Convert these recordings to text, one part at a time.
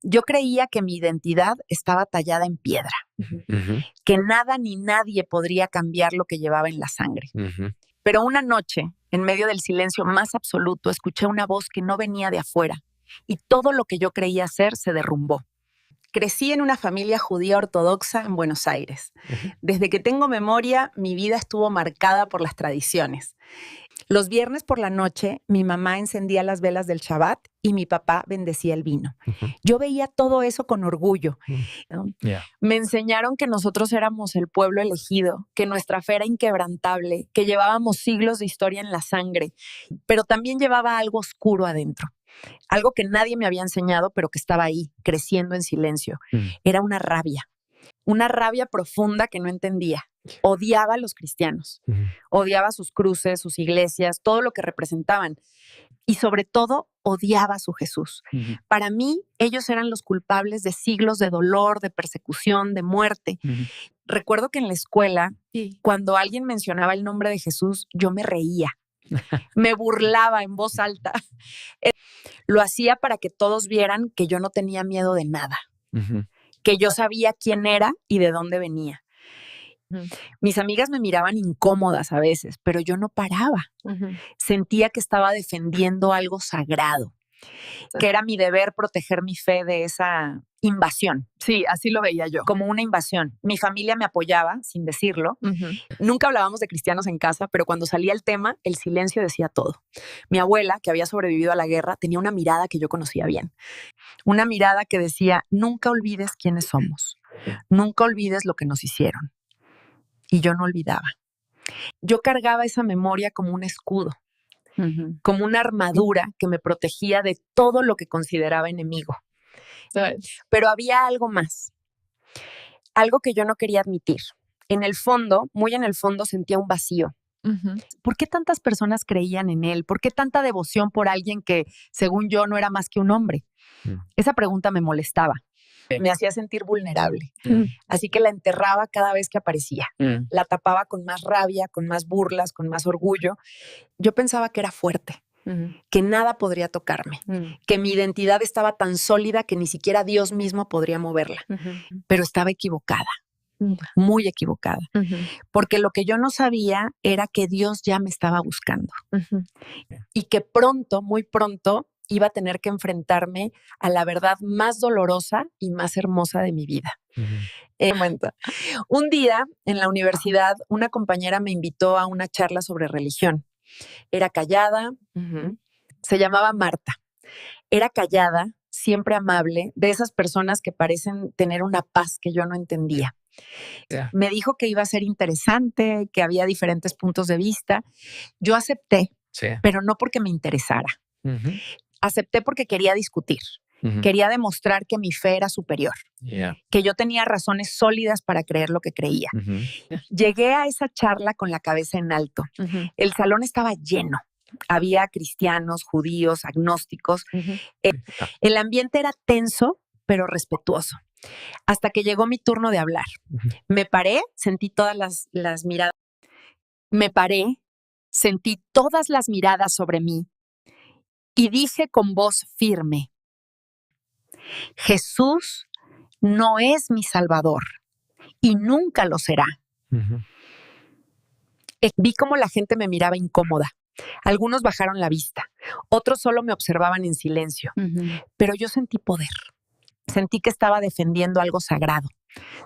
Yo creía que mi identidad estaba tallada en piedra, que nada ni nadie podría cambiar lo que llevaba en la sangre. Pero una noche, en medio del silencio más absoluto, escuché una voz que no venía de afuera y todo lo que yo creía ser se derrumbó. Crecí en una familia judía ortodoxa en Buenos Aires. Desde que tengo memoria, mi vida estuvo marcada por las tradiciones. Los viernes por la noche, mi mamá encendía las velas del Shabbat y mi papá bendecía el vino. Yo veía todo eso con orgullo. Me enseñaron que nosotros éramos el pueblo elegido, que nuestra fe era inquebrantable, que llevábamos siglos de historia en la sangre, pero también llevaba algo oscuro adentro. Algo que nadie me había enseñado, pero que estaba ahí, creciendo en silencio. Era una rabia profunda que no entendía. Odiaba a los cristianos, odiaba sus cruces, sus iglesias, todo lo que representaban. Y sobre todo, odiaba a su Jesús. Para mí, ellos eran los culpables de siglos de dolor, de persecución, de muerte. Recuerdo que en la escuela, cuando alguien mencionaba el nombre de Jesús, yo me reía. Me burlaba en voz alta. Lo hacía para que todos vieran que yo no tenía miedo de nada, que yo sabía quién era y de dónde venía. Mis amigas me miraban incómodas a veces, pero yo no paraba. Sentía que estaba defendiendo algo sagrado, que era mi deber proteger mi fe de esa invasión. Sí, así lo veía yo. Como una invasión. Mi familia me apoyaba, sin decirlo. Nunca hablábamos de cristianos en casa, pero cuando salía el tema, el silencio decía todo. Mi abuela, que había sobrevivido a la guerra, tenía una mirada que yo conocía bien. Una mirada que decía, nunca olvides quiénes somos. Nunca olvides lo que nos hicieron. Y yo no olvidaba. Yo cargaba esa memoria como un escudo, como una armadura que me protegía de todo lo que consideraba enemigo. Pero había algo más, algo que yo no quería admitir. En el fondo, muy en el fondo, sentía un vacío. ¿Por qué tantas personas creían en él? ¿Por qué tanta devoción por alguien que, según yo, no era más que un hombre? Esa pregunta me molestaba. Me hacía sentir vulnerable. Así que la enterraba cada vez que aparecía. La tapaba con más rabia, con más burlas, con más orgullo. Yo pensaba que era fuerte, que nada podría tocarme, que mi identidad estaba tan sólida que ni siquiera Dios mismo podría moverla. Pero estaba equivocada, muy equivocada. Porque lo que yo no sabía era que Dios ya me estaba buscando. Y que pronto, muy pronto, iba a tener que enfrentarme a la verdad más dolorosa y más hermosa de mi vida. Un día, en la universidad, una compañera me invitó a una charla sobre religión. Era callada, se llamaba Marta. Era callada, siempre amable, de esas personas que parecen tener una paz que yo no entendía. Me dijo que iba a ser interesante, que había diferentes puntos de vista. Yo acepté, pero no porque me interesara. Acepté porque quería discutir. Quería demostrar que mi fe era superior, que yo tenía razones sólidas para creer lo que creía. Llegué a esa charla con la cabeza en alto. El salón estaba lleno. Había cristianos, judíos, agnósticos. El ambiente era tenso, pero respetuoso. Hasta que llegó mi turno de hablar. Me paré, sentí todas las miradas. Me paré, sentí todas las miradas sobre mí. Y dije con voz firme, Jesús no es mi Salvador y nunca lo será. Vi cómo la gente me miraba incómoda. Algunos bajaron la vista, otros solo me observaban en silencio. Pero yo sentí poder. Sentí que estaba defendiendo algo sagrado.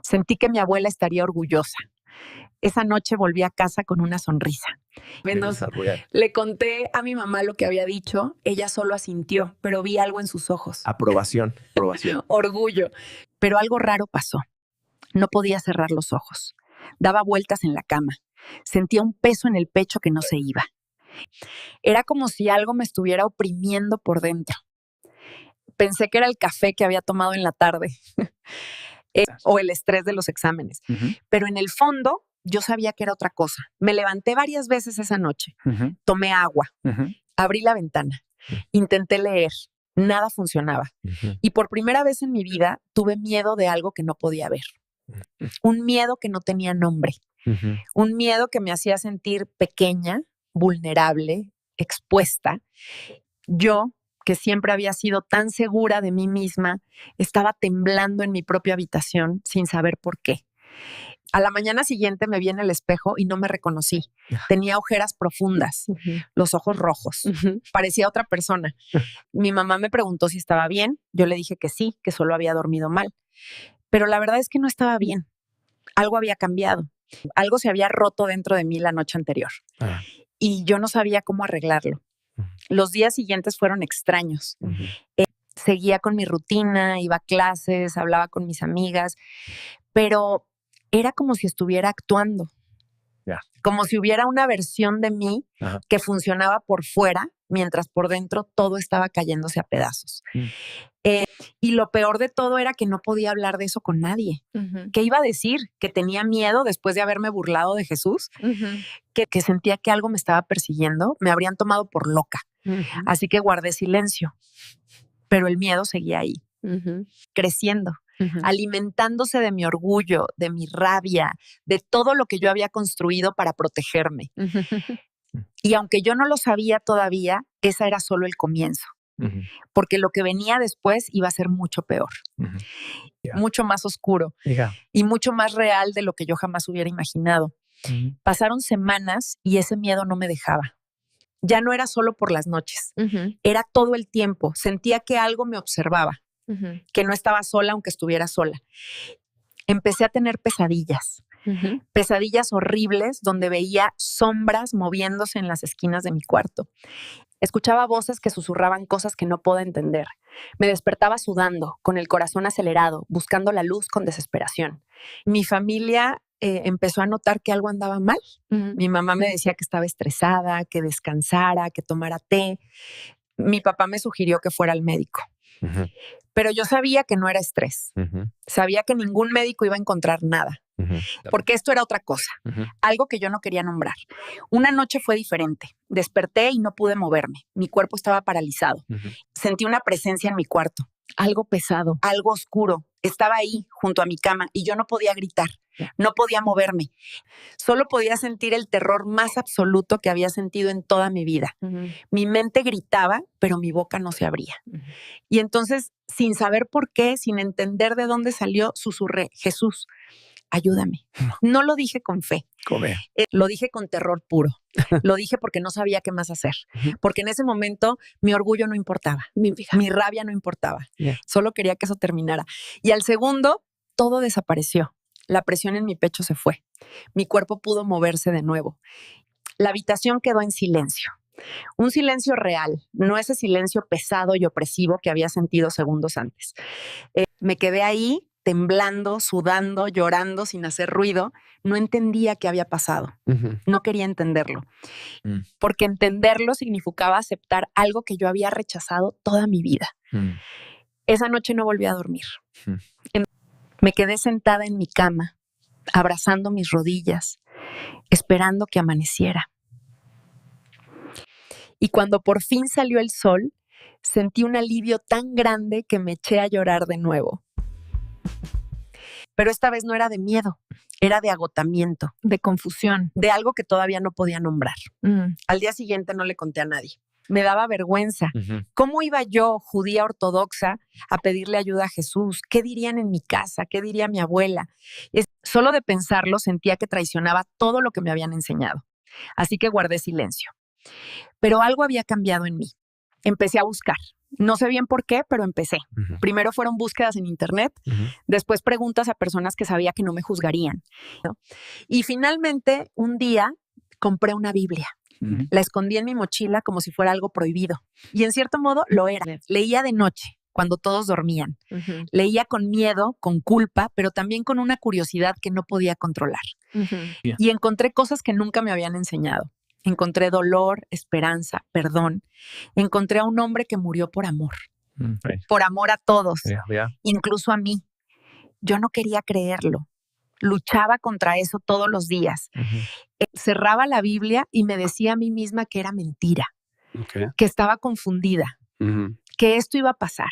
Sentí que mi abuela estaría orgullosa. Esa noche volví a casa con una sonrisa. Le conté a mi mamá lo que había dicho. Ella solo asintió, pero vi algo en sus ojos. Aprobación. Orgullo. Pero algo raro pasó. No podía cerrar los ojos. Daba vueltas en la cama. Sentía un peso en el pecho que no se iba. Era como si algo me estuviera oprimiendo por dentro. Pensé que era el café que había tomado en la tarde o el estrés de los exámenes. Pero en el fondo, yo sabía que era otra cosa. Me levanté varias veces esa noche. Tomé agua. Abrí la ventana. Intenté leer. Nada funcionaba. Y por primera vez en mi vida tuve miedo de algo que no podía ver. Un miedo que no tenía nombre. Un miedo que me hacía sentir pequeña, vulnerable, expuesta. Yo, que siempre había sido tan segura de mí misma, estaba temblando en mi propia habitación sin saber por qué. A la mañana siguiente me vi en el espejo y no me reconocí. Tenía ojeras profundas, los ojos rojos. Parecía otra persona. Mi mamá me preguntó si estaba bien. Yo le dije que sí, que solo había dormido mal. Pero la verdad es que no estaba bien. Algo había cambiado. Algo se había roto dentro de mí la noche anterior. Y yo no sabía cómo arreglarlo. Los días siguientes fueron extraños. Seguía con mi rutina, iba a clases, hablaba con mis amigas, pero era como si estuviera actuando. Como si hubiera una versión de mí que funcionaba por fuera, mientras por dentro todo estaba cayéndose a pedazos. Y lo peor de todo era que no podía hablar de eso con nadie. ¿Qué iba a decir? Que tenía miedo después de haberme burlado de Jesús, que sentía que algo me estaba persiguiendo, me habrían tomado por loca. Así que guardé silencio, pero el miedo seguía ahí, creciendo, alimentándose de mi orgullo, de mi rabia, de todo lo que yo había construido para protegerme. Y aunque yo no lo sabía todavía, esa era solo el comienzo. Porque lo que venía después iba a ser mucho peor, mucho más oscuro y mucho más real de lo que yo jamás hubiera imaginado. Pasaron semanas y ese miedo no me dejaba. Ya no era solo por las noches, era todo el tiempo. Sentía que algo me observaba, que no estaba sola aunque estuviera sola. Empecé a tener pesadillas. Pesadillas horribles donde veía sombras moviéndose en las esquinas de mi cuarto. Escuchaba voces que susurraban cosas que no podía entender. Me despertaba sudando, con el corazón acelerado, buscando la luz con desesperación. Mi familia empezó a notar que algo andaba mal. Mi mamá me decía que estaba estresada, que descansara, que tomara té. Mi papá me sugirió que fuera al médico. Pero yo sabía que no era estrés. Sabía que ningún médico iba a encontrar nada. Porque esto era otra cosa, algo que yo no quería nombrar. Una noche fue diferente. Desperté y no pude moverme. Mi cuerpo estaba paralizado. Sentí una presencia en mi cuarto. Algo pesado, algo oscuro. Estaba ahí, junto a mi cama, y yo no podía gritar. No podía moverme. Solo podía sentir el terror más absoluto que había sentido en toda mi vida. Mi mente gritaba, pero mi boca no se abría. Y entonces, sin saber por qué, sin entender de dónde salió, susurré: Jesús, ayúdame. No lo dije con fe. Lo dije con terror puro. Lo dije porque no sabía qué más hacer. Porque en ese momento mi orgullo no importaba. Mi rabia no importaba. Solo quería que eso terminara. Y al segundo, todo desapareció. La presión en mi pecho se fue. Mi cuerpo pudo moverse de nuevo. La habitación quedó en silencio. Un silencio real, no ese silencio pesado y opresivo que había sentido segundos antes. Me quedé ahí, temblando, sudando, llorando sin hacer ruido. No entendía qué había pasado. No quería entenderlo. Porque entenderlo significaba aceptar algo que yo había rechazado toda mi vida. Esa noche no volví a dormir. Me quedé sentada en mi cama, abrazando mis rodillas, esperando que amaneciera. Y cuando por fin salió el sol, sentí un alivio tan grande que me eché a llorar de nuevo. Pero esta vez no era de miedo, era de agotamiento, de confusión, de algo que todavía no podía nombrar. Al día siguiente no le conté a nadie. Me daba vergüenza. ¿Cómo iba yo, judía ortodoxa, a pedirle ayuda a Jesús? ¿Qué dirían en mi casa? ¿Qué diría mi abuela? Solo de pensarlo sentía que traicionaba todo lo que me habían enseñado. Así que guardé silencio. Pero algo había cambiado en mí. Empecé a buscar. No sé bien por qué, pero empecé. Primero fueron búsquedas en internet, después preguntas a personas que sabía que no me juzgarían, ¿no? Y finalmente, un día, compré una Biblia. La escondí en mi mochila como si fuera algo prohibido. Y en cierto modo lo era. Leía de noche, cuando todos dormían. Leía con miedo, con culpa, pero también con una curiosidad que no podía controlar. Y encontré cosas que nunca me habían enseñado. Encontré dolor, esperanza, perdón. Encontré a un hombre que murió por amor. Por amor a todos, incluso a mí. Yo no quería creerlo. Luchaba contra eso todos los días. Cerraba la Biblia y me decía a mí misma que era mentira, que estaba confundida, que esto iba a pasar.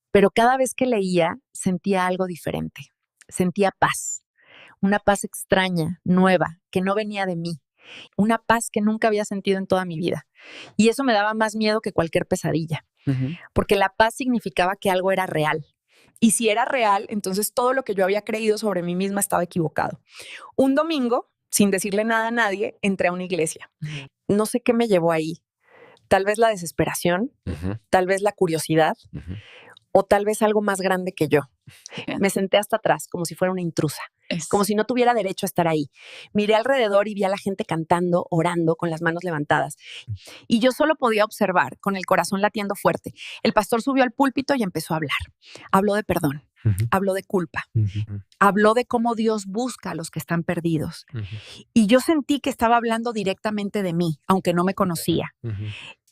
Pero cada vez que leía, sentía algo diferente. Sentía paz, una paz extraña, nueva, que no venía de mí. Una paz que nunca había sentido en toda mi vida. Y eso me daba más miedo que cualquier pesadilla. porque la paz significaba que algo era real. Y si era real, entonces todo lo que yo había creído sobre mí misma estaba equivocado. Un domingo, sin decirle nada a nadie, entré a una iglesia. No sé qué me llevó ahí. Tal vez la desesperación, tal vez la curiosidad, o tal vez algo más grande que yo. Me senté hasta atrás, como si fuera una intrusa, como si no tuviera derecho a estar ahí. Miré alrededor y vi a la gente cantando, orando, con las manos levantadas. Y yo solo podía observar, con el corazón latiendo fuerte. El pastor subió al púlpito y empezó a hablar. Habló de perdón, habló de culpa, habló de cómo Dios busca a los que están perdidos. Y yo sentí que estaba hablando directamente de mí, aunque no me conocía.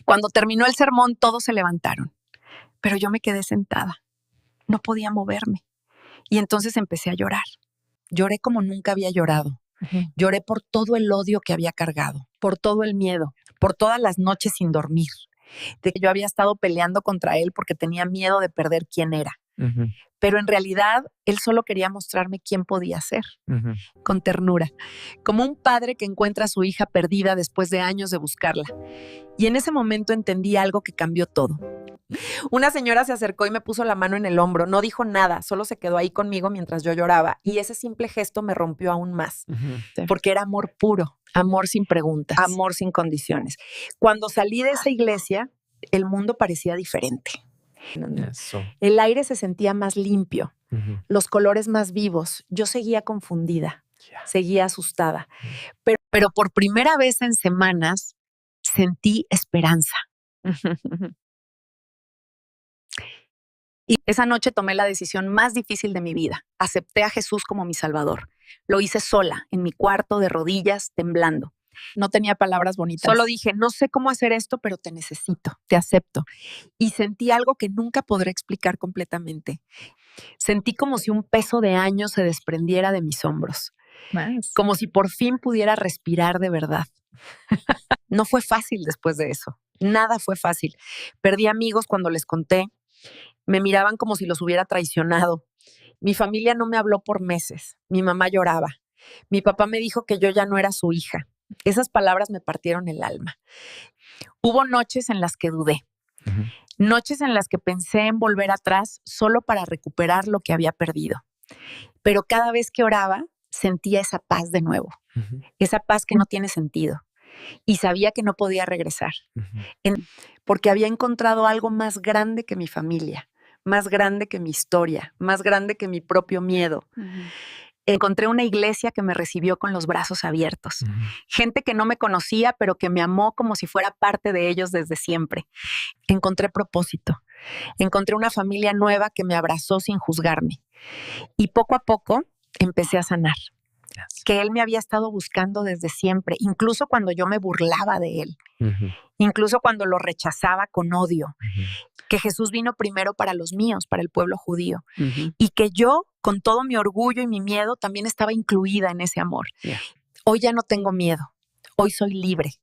Cuando terminó el sermón, todos se levantaron, pero yo me quedé sentada. No podía moverme. Y entonces empecé a llorar. Lloré como nunca había llorado. Lloré por todo el odio que había cargado, por todo el miedo, por todas las noches sin dormir, de que yo había estado peleando contra él porque tenía miedo de perder quién era. Pero en realidad, él solo quería mostrarme quién podía ser, con ternura, como un padre que encuentra a su hija perdida después de años de buscarla. Y en ese momento entendí algo que cambió todo. Una señora se acercó y me puso la mano en el hombro. No dijo nada, solo se quedó ahí conmigo mientras yo lloraba. Y ese simple gesto me rompió aún más, porque era amor puro. Amor sin preguntas. Amor sin condiciones. Cuando salí de esa iglesia, el mundo parecía diferente. El aire se sentía más limpio, los colores más vivos. Yo seguía confundida, seguía asustada. Pero por primera vez en semanas sentí esperanza. Y esa noche tomé la decisión más difícil de mi vida. Acepté a Jesús como mi Salvador. Lo hice sola, en mi cuarto, de rodillas, temblando. No tenía palabras bonitas. Solo dije, no sé cómo hacer esto, pero te necesito, te acepto. Y sentí algo que nunca podré explicar completamente. Sentí como si un peso de años se desprendiera de mis hombros. Como si por fin pudiera respirar de verdad. No fue fácil después de eso. Nada fue fácil. Perdí amigos cuando les conté. Me miraban como si los hubiera traicionado. Mi familia no me habló por meses. Mi mamá lloraba. Mi papá me dijo que yo ya no era su hija. Esas palabras me partieron el alma. Hubo noches en las que dudé. Noches en las que pensé en volver atrás solo para recuperar lo que había perdido. Pero cada vez que oraba, sentía esa paz de nuevo. Esa paz que no tiene sentido. Y sabía que no podía regresar. Porque había encontrado algo más grande que mi familia, más grande que mi historia, más grande que mi propio miedo. Encontré una iglesia que me recibió con los brazos abiertos. Gente que no me conocía, pero que me amó como si fuera parte de ellos desde siempre. Encontré propósito. Encontré una familia nueva que me abrazó sin juzgarme. Y poco a poco empecé a sanar. Que él me había estado buscando desde siempre, incluso cuando yo me burlaba de él, incluso cuando lo rechazaba con odio, que Jesús vino primero para los míos, para el pueblo judío, y que yo, con todo mi orgullo y mi miedo, también estaba incluida en ese amor. Hoy ya no tengo miedo, hoy soy libre,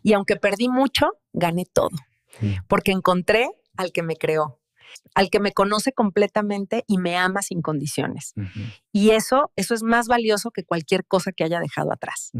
y aunque perdí mucho, gané todo, porque encontré al que me creó, al que me conoce completamente y me ama sin condiciones. Y eso es más valioso que cualquier cosa que haya dejado atrás.